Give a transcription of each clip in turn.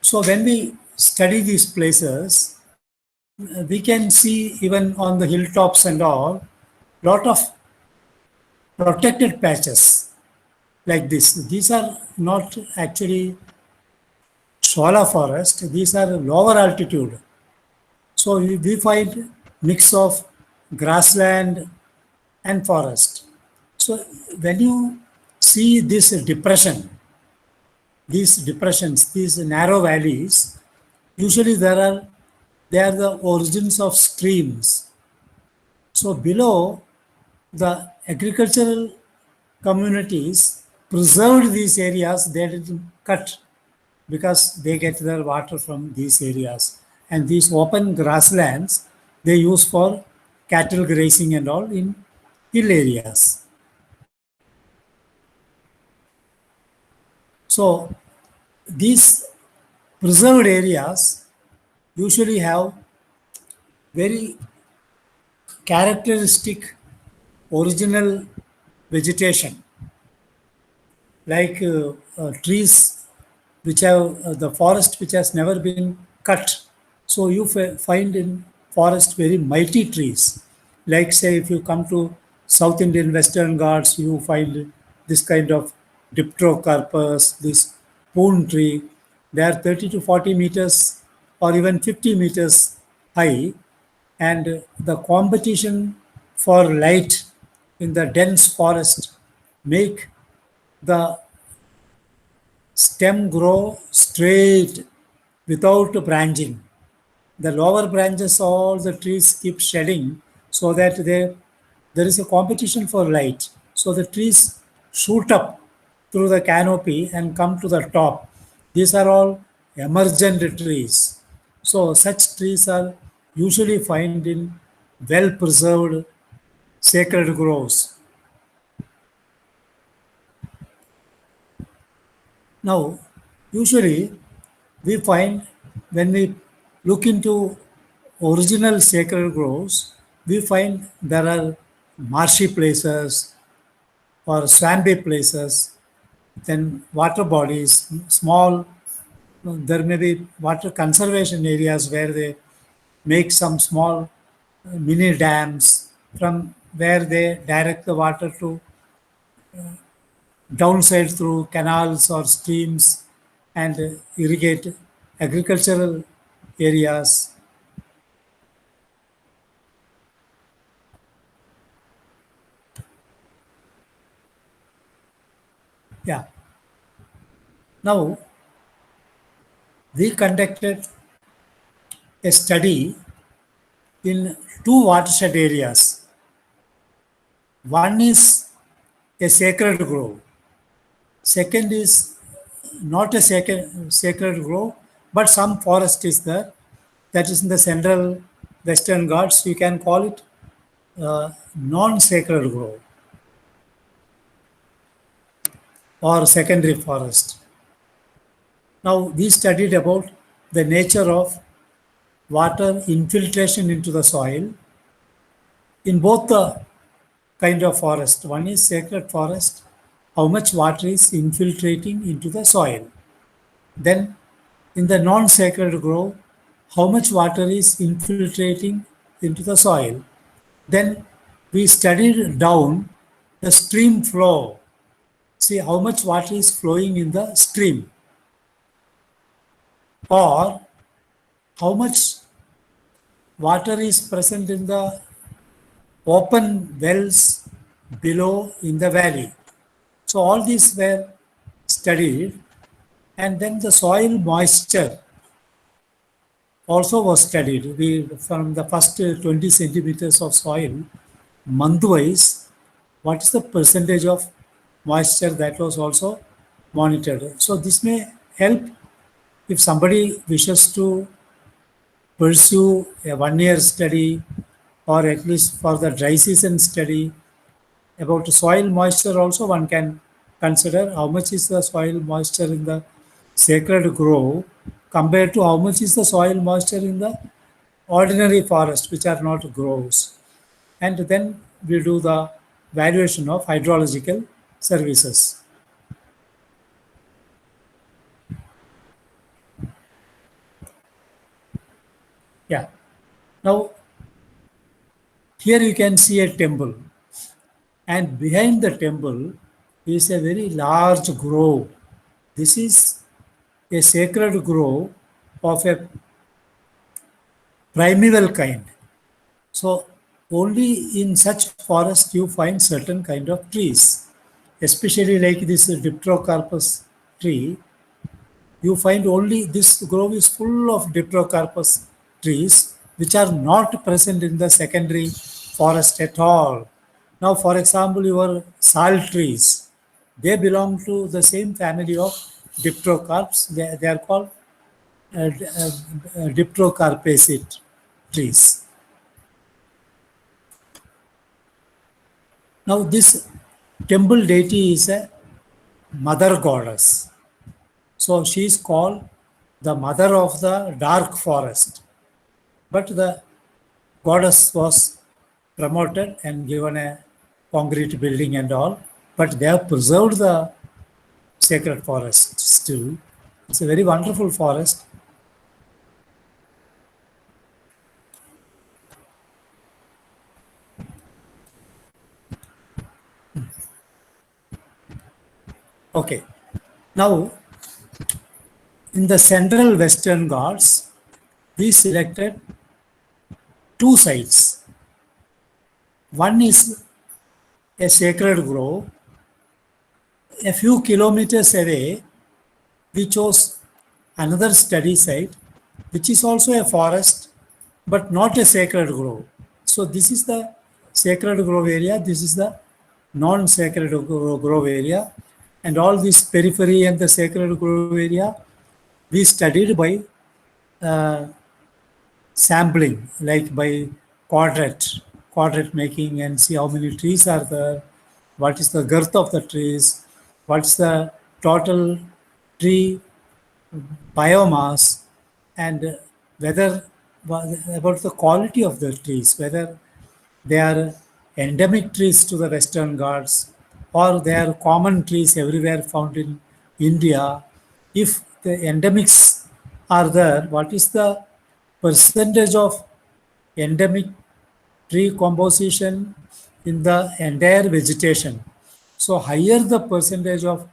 So when we study these places, we can see even on the hilltops and all, lot of protected patches like this. These are not actually shwala forest, these are lower altitude. So we find mix of grassland and forest. So when you see this depression, these depressions, these narrow valleys, usually they are the origins of streams. So below, the agricultural communities preserved these areas, they didn't cut because they get their water from these areas. And these open grasslands, they use for cattle grazing and all in hill areas. So these preserved areas usually have very characteristic original vegetation, like trees which have the forest which has never been cut. So you find in forest very mighty trees. Like say if you come to South Indian Western Ghats, you find this kind of Dipterocarpus, this poon tree. They are 30 to 40 meters or even 50 meters high, and the competition for light in the dense forest make the stem grow straight without branching. The lower branches, all the trees keep shedding so that there is a competition for light. So the trees shoot up through the canopy and come to the top. These are all emergent trees. So such trees are usually found in well preserved sacred groves. Now, usually we find when we look into original sacred groves, we find there are marshy places or swampy places, then water bodies, small, there may be water conservation areas where they make some small mini dams from where they direct the water to downside through canals or streams and irrigate agricultural areas. Yeah. Now, we conducted a study in two watershed areas. One is a sacred grove. Second is not a sacred grove, but some forest is there. That is in the central Western Ghats. You can call it non-sacred grove or secondary forest. Now, we studied about the nature of water infiltration into the soil in both the kind of forest. One is sacred forest, how much water is infiltrating into the soil. Then in the non-sacred grove, how much water is infiltrating into the soil. Then we studied down the stream flow. See how much water is flowing in the stream, or how much water is present in the open wells below in the valley. So all these were studied, and then the soil moisture also was studied. We from the first 20 centimeters of soil, month-wise, what is the percentage of moisture that was also monitored. So this may help if somebody wishes to pursue a one-year study or at least for the dry season study about soil moisture also one can consider how much is the soil moisture in the sacred grove compared to how much is the soil moisture in the ordinary forest which are not groves. And then we do the valuation of hydrological services. Now, here you can see a temple, and behind the temple is a very large grove. This is a sacred grove of a primeval kind. So only in such forest you find certain kind of trees, especially like this Dipterocarpus tree. You find only this grove is full of Dipterocarpus trees which are not present in the secondary forest at all. Now, for example, your sal trees, they belong to the same family of Dipterocarps. They are called Dipterocarpacid trees. Now, this temple deity is a mother goddess. So, she is called the mother of the dark forest. But the goddess was promoted and given a concrete building and all. But they have preserved the sacred forest still. It's a very wonderful forest. Okay. Now, in the central Western Ghats, we selected two sites. One is a sacred grove. A few kilometers away, we chose another study site, which is also a forest, but not a sacred grove. So this is the sacred grove area. This is the non-sacred grove area. And all this periphery and the sacred grove area, we studied by uh, sampling, like by quadrant making, and see how many trees are there, what is the girth of the trees, what's the total tree biomass, and whether about the quality of the trees, whether they are endemic trees to the Western Ghats or they are common trees everywhere found in India. If the endemics are there, what is the percentage of endemic tree composition in the entire vegetation? So higher the percentage of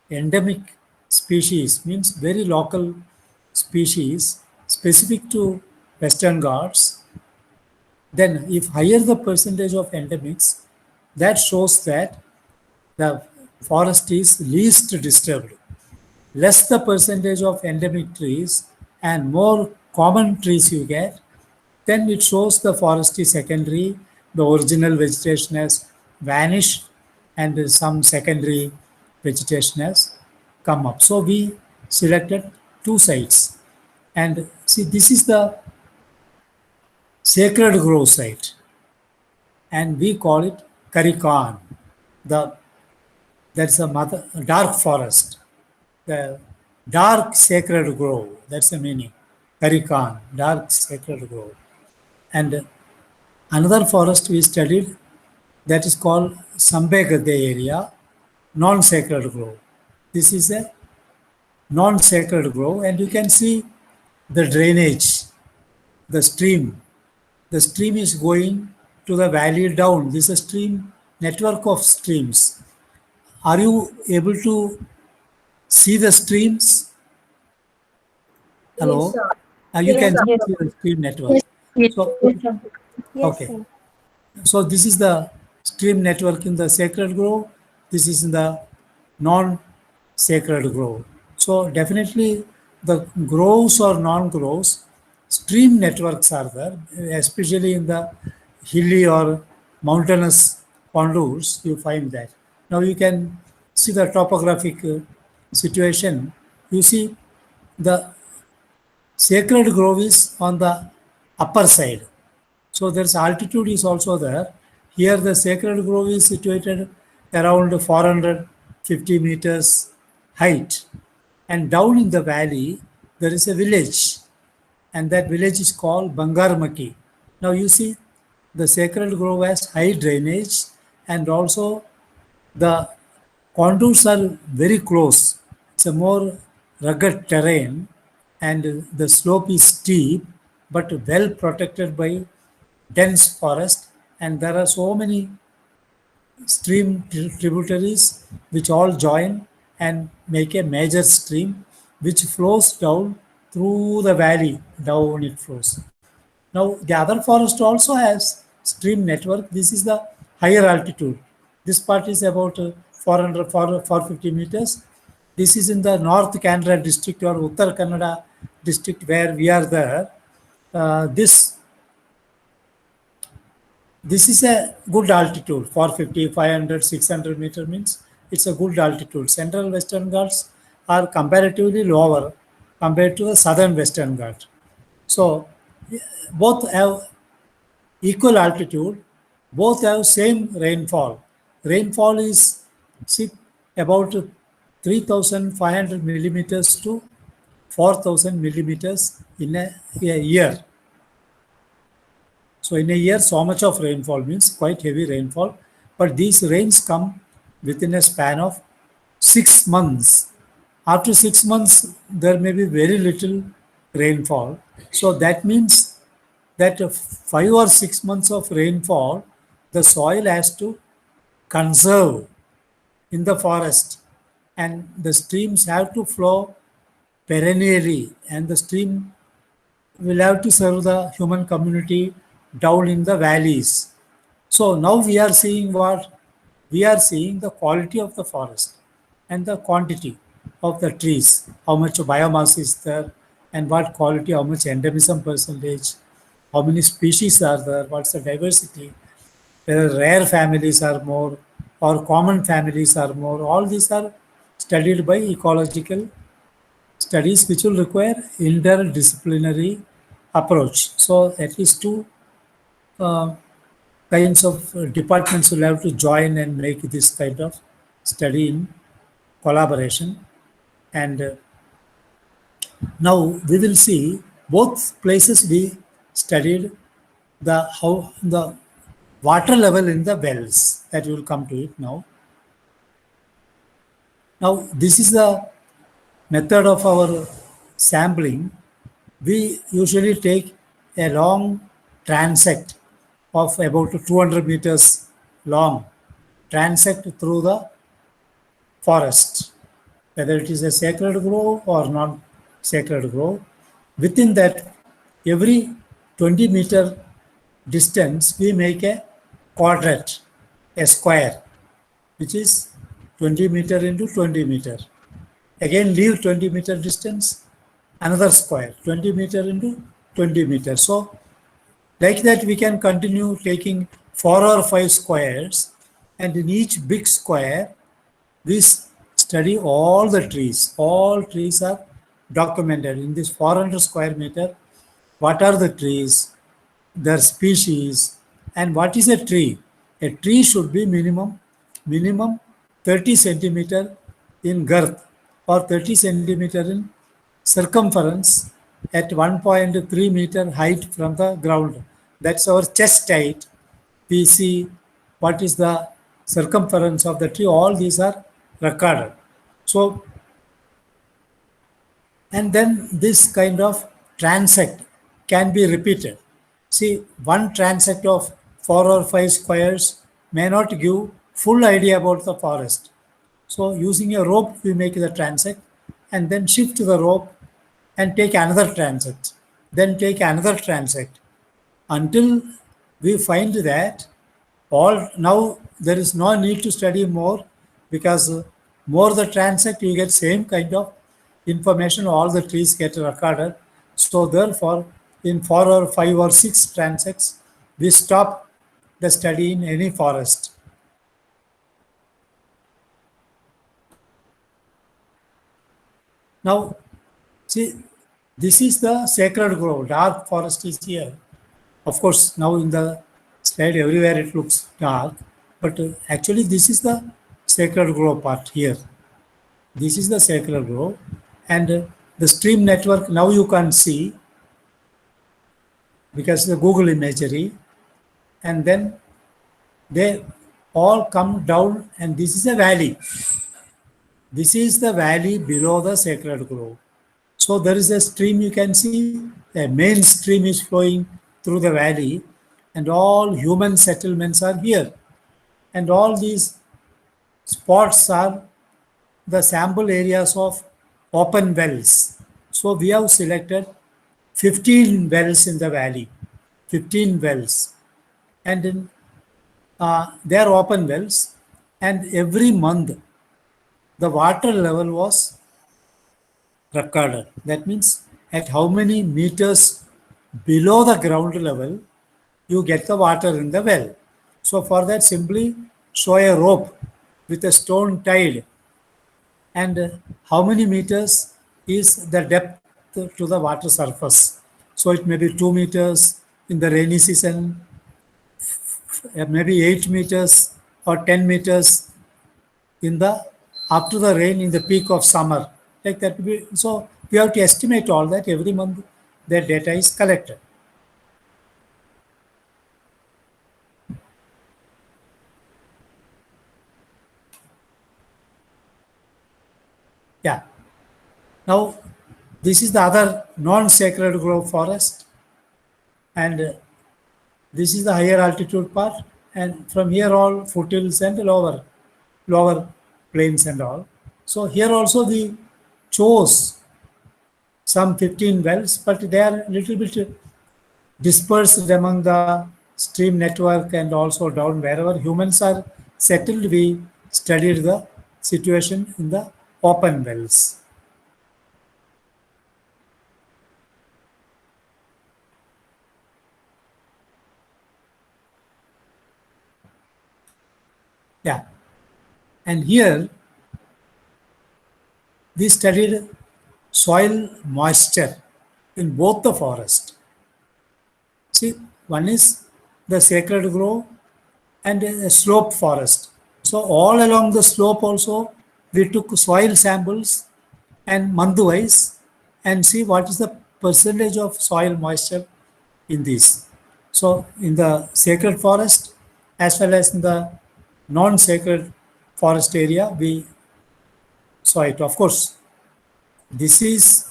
endemic species means very local species specific to Western Ghats, then if higher the percentage of endemics, that shows that the forest is least disturbed. Less the percentage of endemic trees and more common trees you get, then it shows the forest is secondary, the original vegetation has vanished, and some secondary vegetation has come up. So we selected two sites. And see, this is the sacred grove site, and we call it Karikan. The That's a dark forest, the dark sacred grove. That's the meaning. Karikan, dark sacred grove. And another forest we studied that is called Sambegade area, non-sacred grove. This is a non-sacred grove, and you can see the drainage, the stream. The stream is going to the valley down. This is a stream network of streams. Are you able to see the streams? Yes, Hello? sir. You Yes, can sir. see the stream network. Yes, yes, So, yes, sir. Yes, okay. sir. So this is the stream network in the sacred grove. This is in the non-sacred grove. So definitely the groves or non-groves, stream networks are there, especially in the hilly or mountainous contours, you find that. Now you can see the topographic situation. You see the sacred grove is on the upper side, so there's altitude is also there. Here the sacred grove is situated around 450 meters height. And down in the valley, there is a village, and that village is called Bangarmaki. Now you see the sacred grove has high drainage, and also the contours are very close. It's a more rugged terrain, and the slope is steep. but well protected by dense forest, and there are so many stream tributaries which all join and make a major stream which flows down through the valley. Down it flows. Now the other forest also has stream network. This is the higher altitude. This part is about 400 450 meters. This is in the North Kannada district or Uttar Kannada district where we are there. This is a good altitude, 450, 500, 600 meter means it's a good altitude. Central Western Ghats are comparatively lower compared to the Southern Western Ghats. So both have equal altitude, both have same rainfall. Rainfall is see, about 3,500 millimeters to 4,000 millimeters in a year. So in a year, so much of rainfall means quite heavy rainfall. But these rains come within a span of 6 months. After 6 months, there may be very little rainfall. So that means that 5 or 6 months of rainfall, the soil has to conserve in the forest, and the streams have to flow perennially, and the stream will have to serve the human community down in the valleys. So now we are seeing what? We are seeing the quality of the forest and the quantity of the trees, how much biomass is there, and what quality, how much endemism percentage, how many species are there, what's the diversity, whether rare families are more or common families are more. All these are studied by ecological studies which will require interdisciplinary approach. So at least two uh, kinds of departments will have to join and make this kind of study in collaboration. And now we will see both places we studied the how the water level in the wells, that we will come to it now. Now this is the method of our sampling. We usually take a long transect of about 200 meters long, transect through the forest, whether it is a sacred grove or non sacred grove. Within that, every 20-meter distance, we make a quadrat, a square, which is 20 meter into 20 meter. Again, leave 20-meter distance, another square, 20 meter into 20 meter. So like that, we can continue taking 4 or 5 squares, and in each big square, we study all the trees. All trees are documented in this 400 square meter. What are the trees, their species, and what is a tree? A tree should be minimum 30 centimeter in girth or 30 centimeter in circumference at 1.3 meter height from the ground. That's our chest height. We see what is the circumference of the tree. All these are recorded. So, and then this kind of transect can be repeated. See, one transect of 4 or 5 squares may not give full idea about the forest. So using a rope, we make the transect and then shift the rope and take another transect, then take another transect until we find that all now there is no need to study more, because more the transect you get same kind of information, all the trees get recorded. So therefore in 4 or 5 or 6 transects we stop the study in any forest. Now see, this is the sacred grove, dark forest is here. Of course, now in the slide everywhere it looks dark, but actually this is the sacred grove part here. This is the sacred grove, and the stream network now you can see because the Google imagery, and then they all come down, and this is a valley. This is the valley below the sacred grove. So there is a stream you can see, a main stream is flowing through the valley, and all human settlements are here. And all these spots are the sample areas of open wells. So we have selected 15 wells in the valley, 15 wells. And they are open wells. And every month, the water level was recorded. That means at how many meters below the ground level you get the water in the well. So for that, simply show a rope with a stone tied, and how many meters is the depth to the water surface. So it may be 2 meters in the rainy season, maybe 8 meters or 10 meters in the after the rain in the peak of summer. Like that. So we have to estimate all that every month. The data is collected. Yeah. Now, this is the other non-sacred grove forest, and this is the higher altitude part, and from here all foothills and lower plains and all. So here also we chose some 15 wells, but they are a little bit dispersed among the stream network and also down wherever humans are settled. We studied the situation in the open wells. Yeah. And here we studied soil moisture in both the forest. See, one is the sacred grove and a slope forest. So all along the slope also, we took soil samples and month-wise and see what is the percentage of soil moisture in these. So in the sacred forest as well as in the non-sacred forest area, we saw it. Of course, this is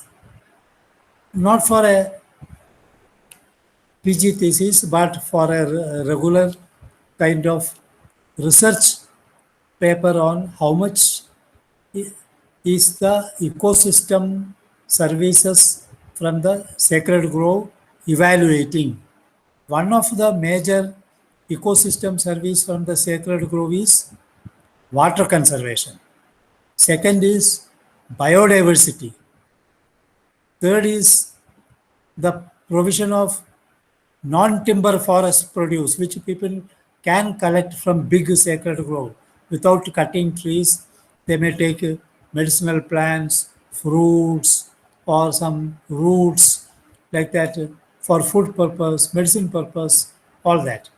not for a PG thesis, but for a regular kind of research paper on how much is the ecosystem services from the Sacred Grove evaluating. One of the major ecosystem service from the Sacred Grove is water conservation. Second is biodiversity. Third is the provision of non-timber forest produce, which people can collect from big sacred grove without cutting trees. They may take medicinal plants, fruits, or some roots like that for food purpose, medicine purpose, all that.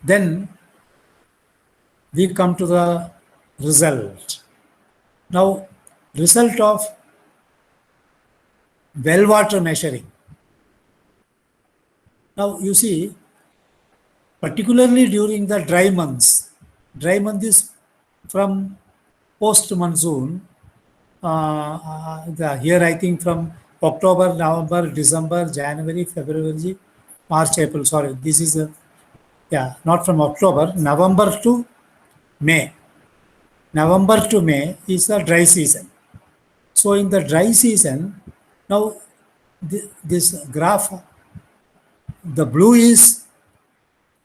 Then we come to the result. Now, result of well water measuring. Now, you see, particularly during the dry month is from post monsoon. Here, I think from October, November, December, January, February, March, April. Sorry, this is not from October, November to May. November to May is the dry season. So in the dry season, now this graph, the blue is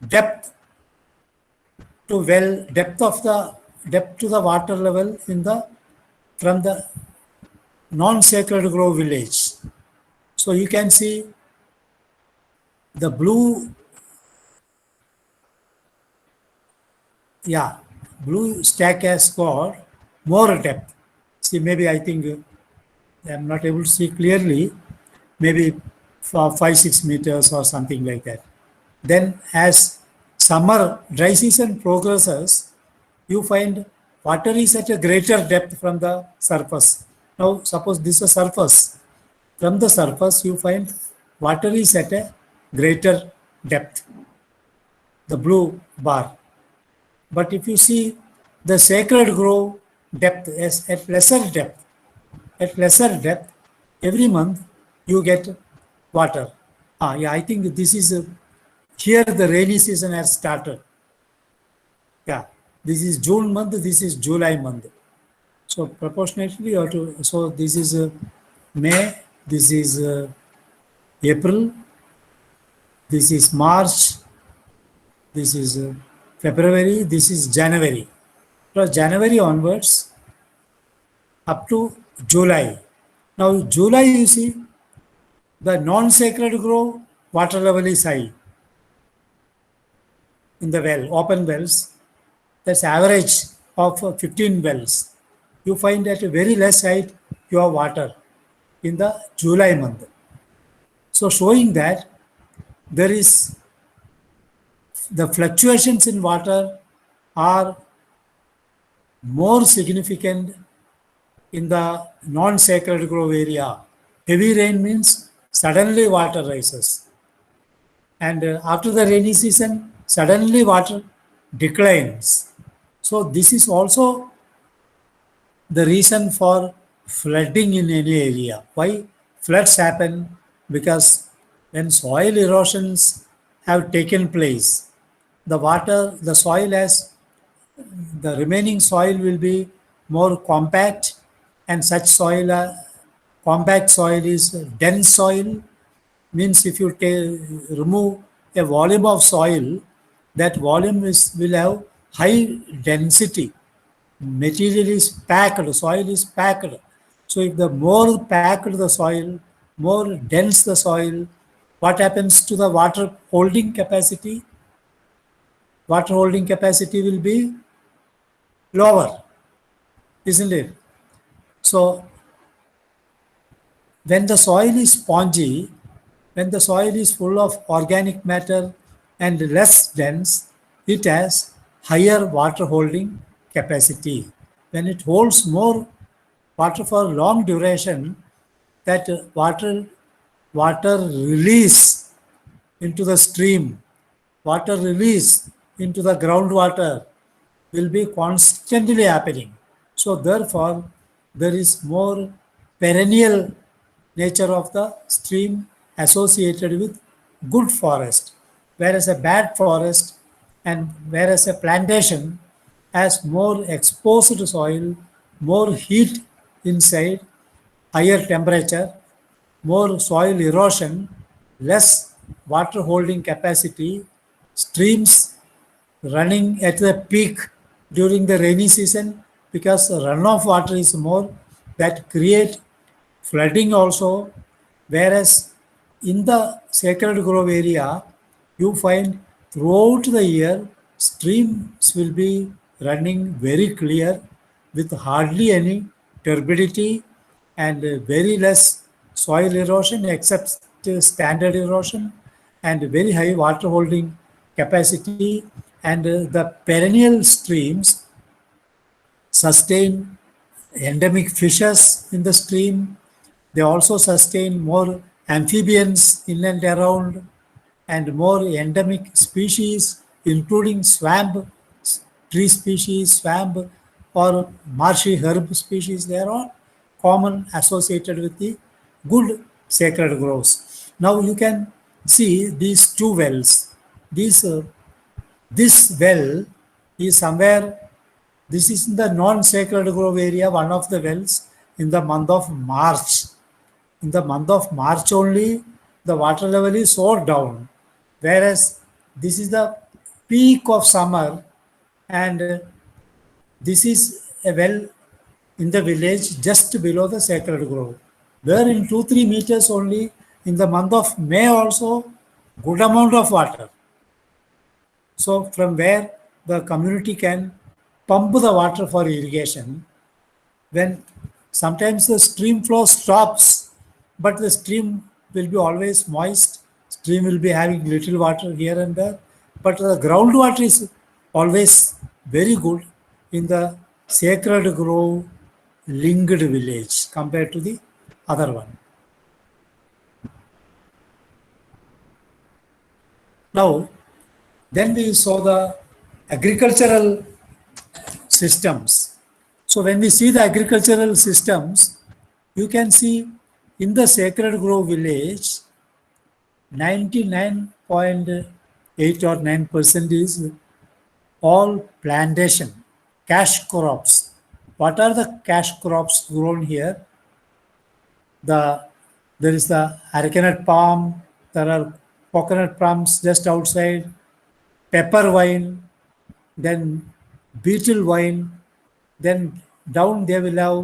depth to well, depth to the water level in the from the non-sacred grove village. So you can see the blue, blue stack has got more depth. See, maybe I think I'm not able to see clearly, maybe for 5-6 meters or something like that. Then as summer dry season progresses, you find water is at a greater depth from the surface. Now suppose this is a surface. From the surface you find water is at a greater depth, the blue bar. But if you see the sacred grove depth, yes, at lesser depth. At lesser depth, every month you get water. Yeah, I think this is here the rainy season has started. Yeah, this is June month, this is July month. So proportionately, you have to, so this is May, this is April, this is March, this is February, this is January. From January onwards up to July. Now, July, you see, the non-sacred grove water level is high in the well, open wells. That's average of 15 wells. You find at a very less height you have water in the July month. So showing that there is the fluctuations in water are more significant in the non-sacred grove area. Heavy rain means suddenly water rises. And after the rainy season, suddenly water declines. So this is also the reason for flooding in any area. Why floods happen? Because when soil erosions have taken place, the water, the soil has, the remaining soil will be more compact, and such soil, compact soil is dense soil. Means if you remove a volume of soil, that volume is will have high density. Material is packed, soil is packed. So if the more packed the soil, more dense the soil, what happens to the water holding capacity? Water holding capacity will be lower, isn't it? So when the soil is spongy, when the soil is full of organic matter and less dense, it has higher water holding capacity. When it holds more water for long duration, that water release into the stream, water release into the groundwater will be constantly happening. So therefore, there is more perennial nature of the stream associated with good forest, whereas a bad forest and whereas a plantation has more exposed soil, more heat inside, higher temperature, more soil erosion, less water holding capacity, streams running at the peak during the rainy season because the runoff water is more, that create flooding also. Whereas in the Sacred Grove area, you find throughout the year streams will be running very clear with hardly any turbidity and very less soil erosion except standard erosion and very high water holding capacity, and the perennial streams sustain endemic fishes in the stream. They also sustain more amphibians in and around and more endemic species, including swamp tree species, swamp or marshy herb species. They are all common associated with the good sacred groves. Now you can see these two wells. These this well is somewhere, this is in the non-sacred grove area, one of the wells in the month of March. In the month of March only, the water level is so down, whereas this is the peak of summer, and this is a well in the village just below the sacred grove, where in 2-3 meters only, in the month of May also, good amount of water. So from where the community can pump the water for irrigation, when sometimes the stream flow stops, but the stream will be always moist, stream will be having little water here and there, but the groundwater is always very good in the Sacred Grove linked village compared to the other one. Now, then we saw the agricultural systems. So when we see the agricultural systems, you can see in the Sacred Grove village, 99.8 or 9% is all plantation, cash crops. What are the cash crops grown here? The There is the arecanut palm, there are coconut palms just outside, pepper vine, then beetle vine, then down they will have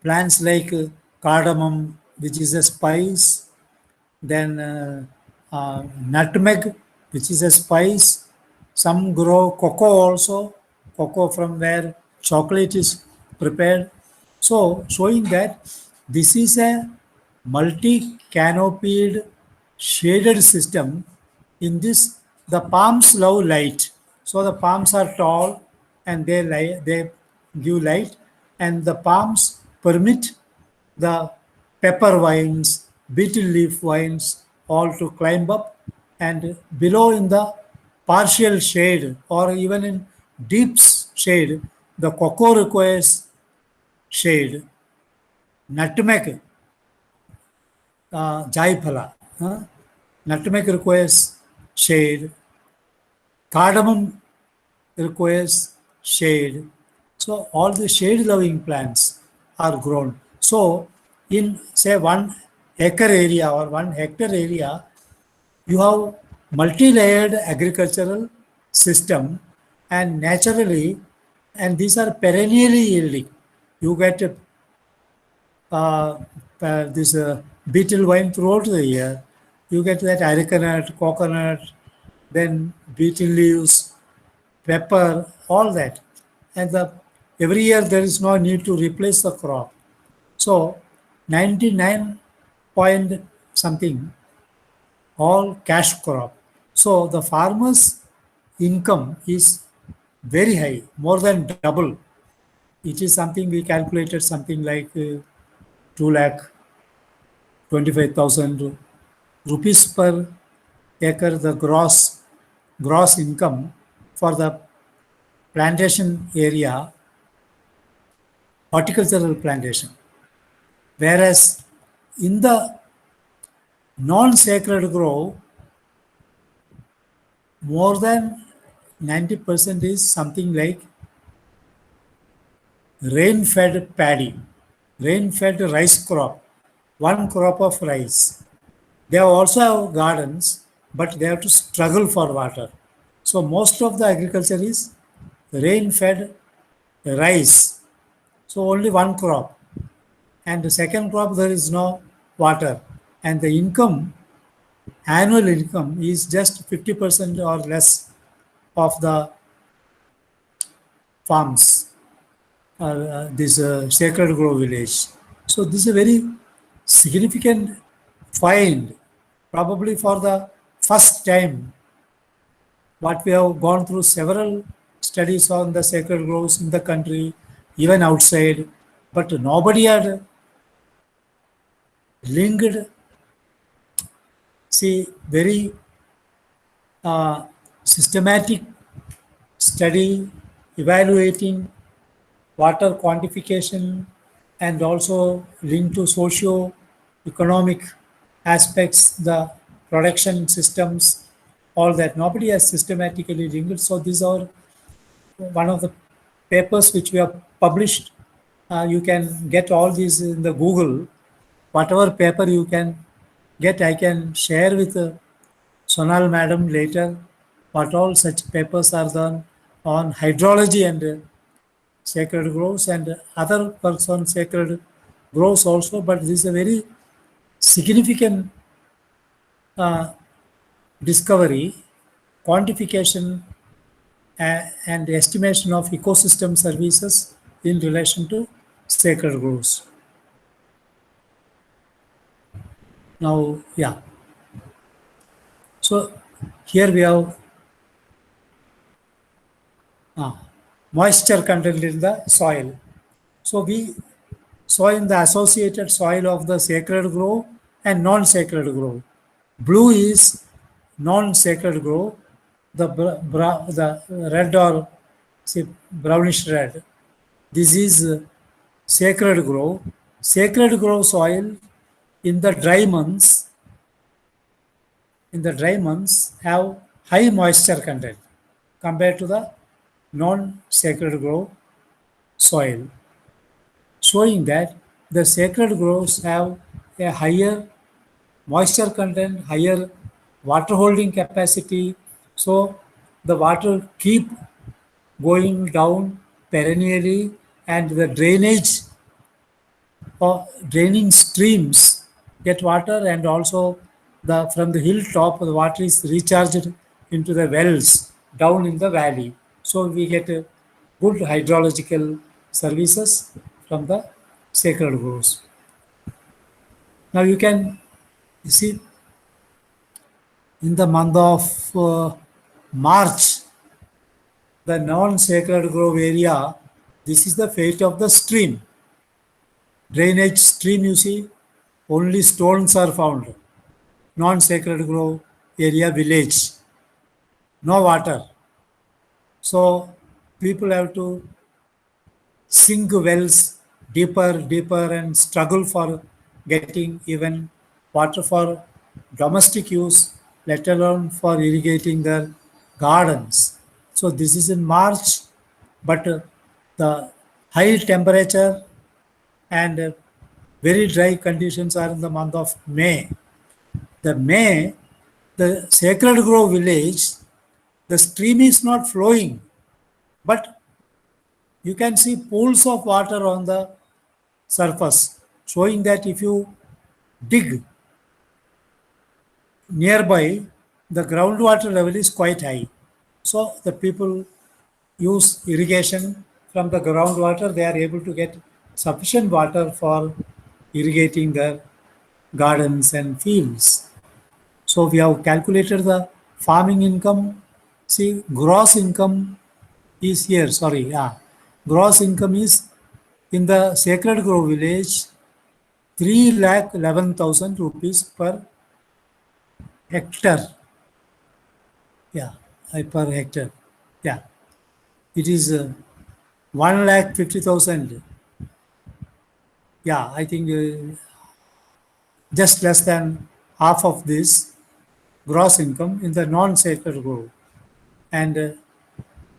plants like cardamom, which is a spice, then nutmeg, which is a spice. Some grow cocoa also, cocoa from where chocolate is prepared. So, showing that this is a multi-canopied shaded system. In this, the palms love light. So the palms are tall and they give light, and the palms permit the pepper vines, beetle leaf vines, all to climb up, and below in the partial shade or even in deep shade, the cocoa requires shade. Nutmeg, jaiphala, nutmeg requires shade. Cardamom requires shade. So all the shade loving plants are grown. So in say 1 acre area or 1 hectare area, you have multi-layered agricultural system, and naturally, and these are perennially yielding. You get this beetle vine throughout the year. You get that arecanut, coconut, then beetle leaves, pepper, all that. And every year there is no need to replace the crop. So 99 point something, all cash crop. So the farmer's income is very high, more than double. It is something we calculated something like 2 lakh 25,000 rupees per acre, the gross income for the plantation area, horticultural plantation. Whereas in the non-sacred grove, more than 90% is something like rain-fed paddy, rain-fed rice crop, one crop of rice. They also have gardens, but they have to struggle for water. So most of the agriculture is rain-fed rice. So only one crop. And the second crop, there is no water. And the income, annual income, is just 50% or less of the farms, this Sacred Grove village. So this is a very significant find, probably for the first time. What we have gone through several studies on the sacred groves in the country, even outside, but nobody had linked, see, very systematic study evaluating water quantification and also linked to socio-economic aspects, the production systems, all that. Nobody has systematically linked. So these are one of the papers which we have published. You can get all these in the Google. Whatever paper you can get, I can share with Sonal madam later what all such papers are done on hydrology and sacred groves and other works on sacred groves also. But this is a very significant uh, discovery, quantification and estimation of ecosystem services in relation to sacred groves. Now, yeah. So here we have moisture content in the soil. So we saw in the associated soil of the sacred grove and non-sacred grove. Blue is non-sacred grove. The red or say brownish red This is Sacred Grove. Sacred Grove soil in the dry months, have high moisture content compared to the non-Sacred Grove soil, showing that the Sacred Groves have a higher moisture content, higher water holding capacity. So the water keep going down perennially, and the drainage or draining streams get water, and also the from the hilltop the water is recharged into the wells down in the valley. So we get good hydrological services from the sacred groves. Now you can see in the month of March, the non-sacred grove area, this is the fate of the stream. Drainage stream, you see, only stones are found. Non-sacred grove area village, no water. So people have to sink wells deeper, deeper, and struggle for getting even water for domestic use, let alone for irrigating their gardens. So this is in March, but the high temperature and very dry conditions are in the month of May. The May, the Sacred Grove village, the stream is not flowing, but you can see pools of water on the surface, showing that if you dig nearby, the groundwater level is quite high. So the people use irrigation from the groundwater, they are able to get sufficient water for irrigating their gardens and fields. So we have calculated the farming income. See, gross income is here. Sorry, yeah. Gross income is in the Sacred Grove village 3,11,000 rupees per hectare. Yeah, per hectare. Yeah, it is 1,50,000. Yeah, I think just less than half of this gross income in the non-sacred grove. And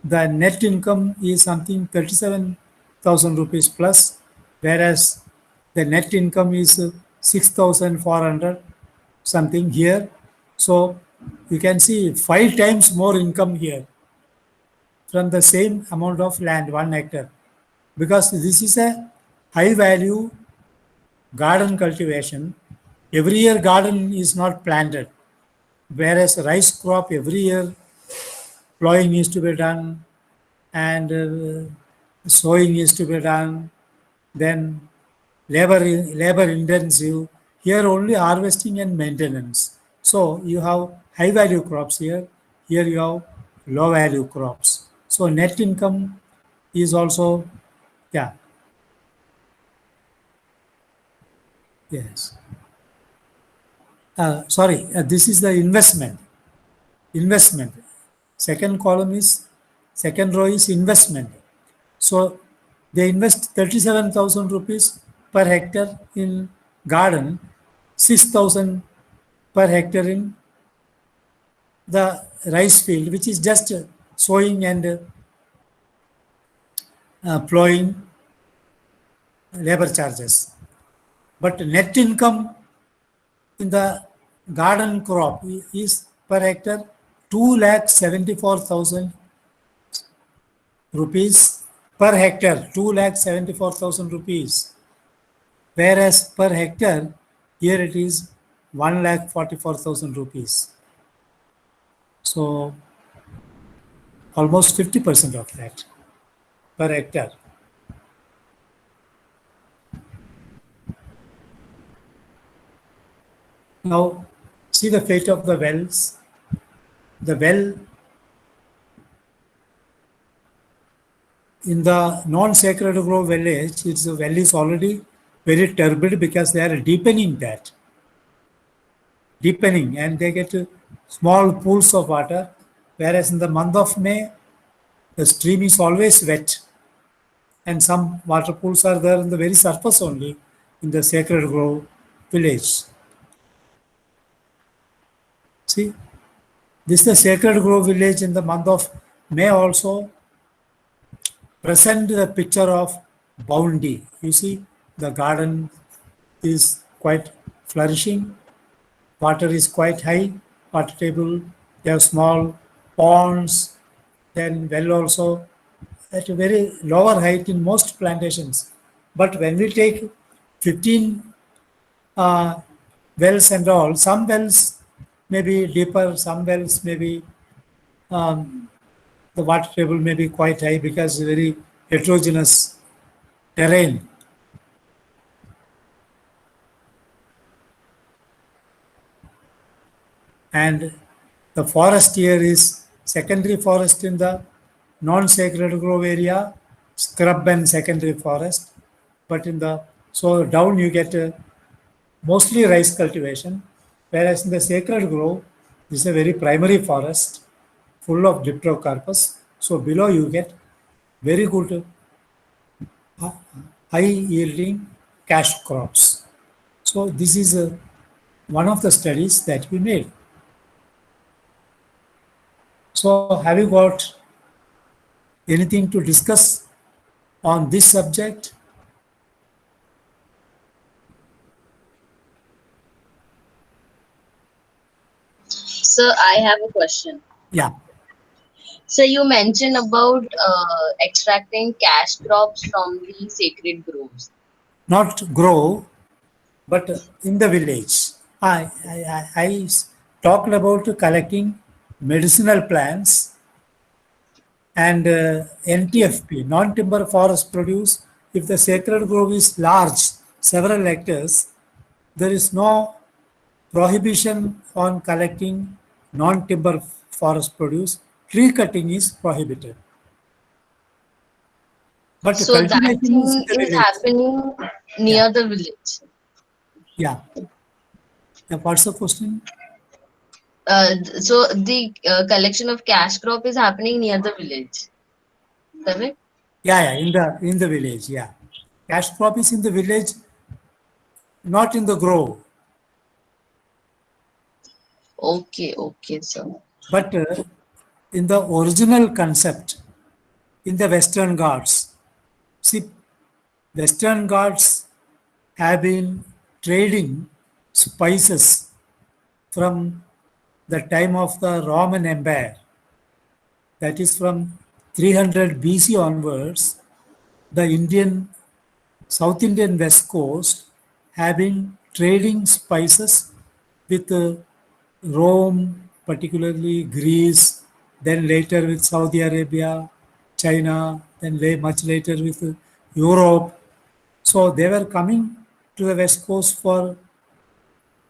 the net income is something 37,000 rupees plus, whereas the net income is 6,400 something here. So you can see 5 times more income here from the same amount of land, 1 hectare, because this is a high value garden cultivation. Every year garden is not planted, whereas rice crop every year plowing needs to be done, and sowing is to be done, then labor intensive. Here only harvesting and maintenance. So you have high value crops here. Here you have low value crops. So net income is also, yeah, yes. Sorry, this is the investment. Investment. Second column is, second row is investment. So they invest 37,000 rupees per hectare in garden, 6,000 per hectare in the rice field, which is just sowing and plowing labor charges. But net income in the garden crop is per hectare 2,74,000 rupees per hectare, 2,74,000 rupees. Whereas per hectare, here it is 1,44,000 rupees. So almost 50% of that per hectare. Now, see the fate of the wells. The well in the non-sacred grove village, its well is already very turbid because they are deepening, and they get small pools of water. Whereas in the month of May, the stream is always wet, and some water pools are there in the very surface only in the Sacred Grove village. See, this is the Sacred Grove village in the month of May also present the picture of bounty. You see, the garden is quite flourishing, water is quite high, water table, they have small ponds, then well also at a very lower height in most plantations. But when we take 15 uh, wells and all, some wells may be deeper, some wells may be um, the water table may be quite high because very heterogeneous terrain. And the forest here is secondary forest in the non-sacred grove area, scrub and secondary forest. But in the so down you get mostly rice cultivation, whereas in the sacred grove, this is a very primary forest full of dipterocarpus. So below you get very good uh, high yielding cash crops. So this is one of the studies that we made. So have you got anything to discuss on this subject? So I have a question. Yeah, So you mentioned about extracting cash crops from the sacred groves. not grow, but in the village. I talked about collecting medicinal plants and NTFP, non-timber forest produce. If the sacred grove is large, several hectares, there is no prohibition on collecting non-timber forest produce. Tree cutting is prohibited, but So that cultivation is in thing the is village. happening Yeah, near the village. yeah. What's the question? So the collection of cash crop is happening near the village, correct? Yeah, yeah, in the village. Yeah, cash crop is in the village, not in the grove. Okay, okay, so But in the original concept, in the Western Ghats, see, Western Ghats have been trading spices from the time of the Roman Empire, that is from 300 BC onwards, the Indian South Indian West Coast have been trading spices with Rome, particularly Greece, then later with Saudi Arabia, China, then much later with Europe. So they were coming to the West Coast for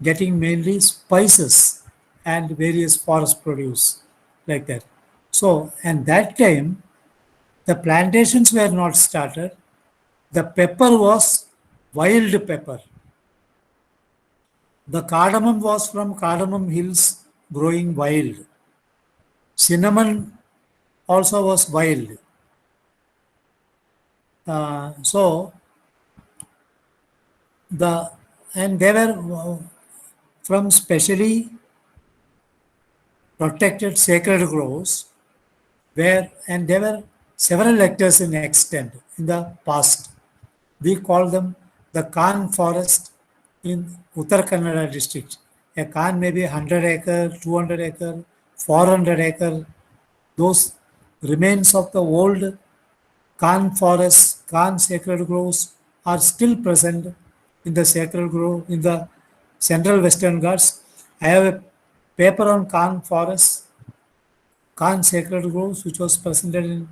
getting mainly spices and various forest produce like that. So, and that time the plantations were not started. The pepper was wild pepper. The cardamom was from cardamom hills growing wild. Cinnamon also was wild. So the and they were from specially protected sacred groves where and there were several hectares in extent in the past. We call them the Khan forest in Uttar Kannada district. A Khan may be 100 acre, 200 acre, 400 acre. Those remains of the old Khan forests, Khan sacred groves are still present in the sacred grove in the central western Ghats. I have a paper on Khan forests, Khan sacred groves, which was presented in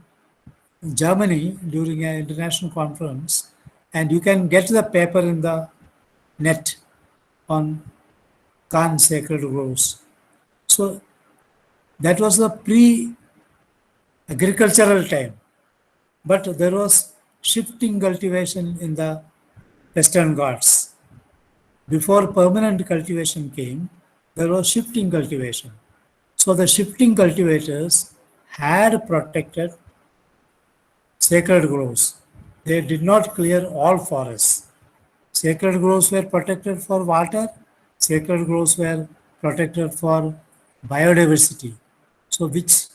Germany during an international conference, and you can get the paper in the net on Khan sacred groves. So that was the pre-agricultural time, but there was shifting cultivation in the Western Ghats. Before permanent cultivation came, there was shifting cultivation. So the shifting cultivators had protected sacred groves. They did not clear all forests. Sacred groves were protected for water, sacred groves were protected for biodiversity. So, which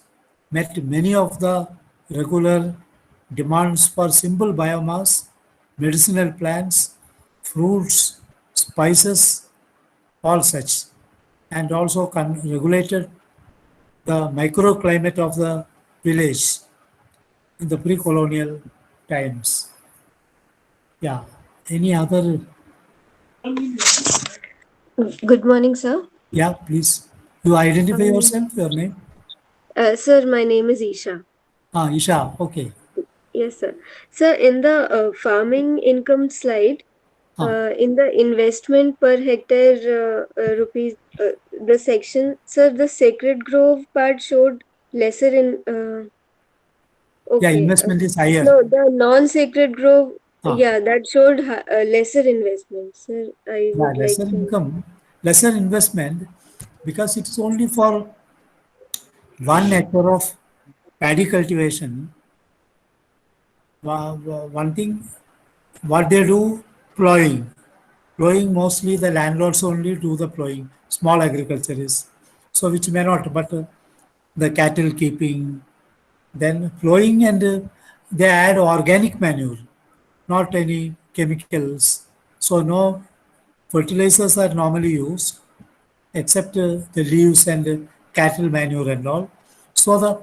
met many of the regular demands for simple biomass, medicinal plants, fruits, spices, all such, and also regulated the microclimate of the village in the pre-colonial times. Yeah. Any other? Good morning, sir. Yeah, please. You identify Um, yourself, your name? Sir, my name is Isha. Ah, Isha. Okay. Yes, sir. Sir, in the farming income slide, Ah, in the investment per hectare rupees, the section, sir, the Sacred Grove part showed lesser in. yeah, Okay. investment is higher. No, the non-Sacred Grove, Ah, yeah, that showed lesser investment. Sir, I yeah, would lesser like to. income, lesser investment because it is only for 1 acre of paddy cultivation. One thing, what they do, plowing. Plowing mostly the landlords only do the plowing. Small agriculture is so which may not, but the cattle keeping, then plowing and they add organic manure, not any chemicals. So no fertilizers are normally used except the leaves and cattle manure and all. So the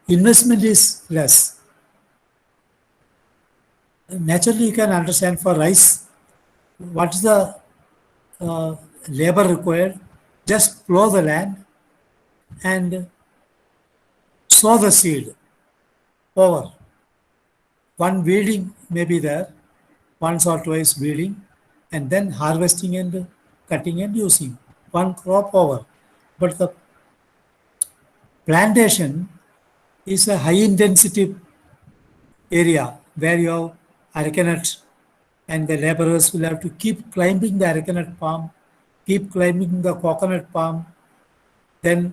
investment is less. Naturally, you can understand for rice, what is the uh, labor required? Just plow the land and sow the seed over. One weeding may be there, once or twice weeding, and then harvesting and cutting and using. One crop over. But the plantation is a high intensity area where you have arecanut and the laborers will have to keep climbing the arecanut palm, keep climbing the coconut palm, then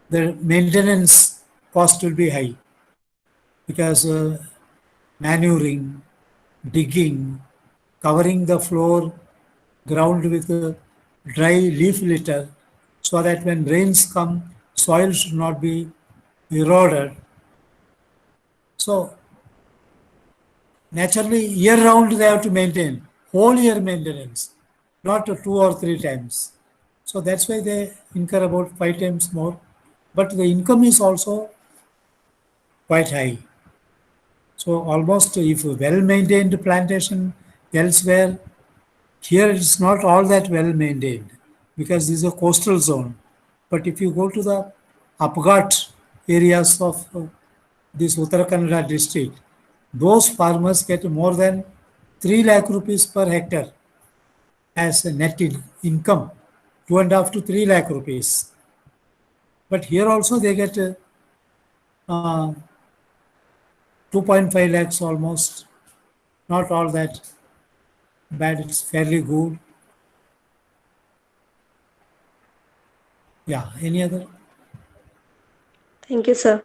the maintenance cost will be high because manuring, digging, covering the floor, ground with dry leaf litter so that when rains come, soil should not be eroded. So naturally, year round they have to maintain, whole year maintenance, not 2 or 3 times. So that's why they incur about 5 times more. But the income is also quite high. So almost if well maintained plantation elsewhere, here it's not all that well maintained because this is a coastal zone. But if you go to the Upghat areas of this Uttara Kannada district, those farmers get more than 3 lakh rupees per hectare as a net income, 2.5 to 3 lakh rupees. But here also they get 2.5 lakhs almost, not all that bad, it's fairly good. Yeah, any other? Thank you, sir.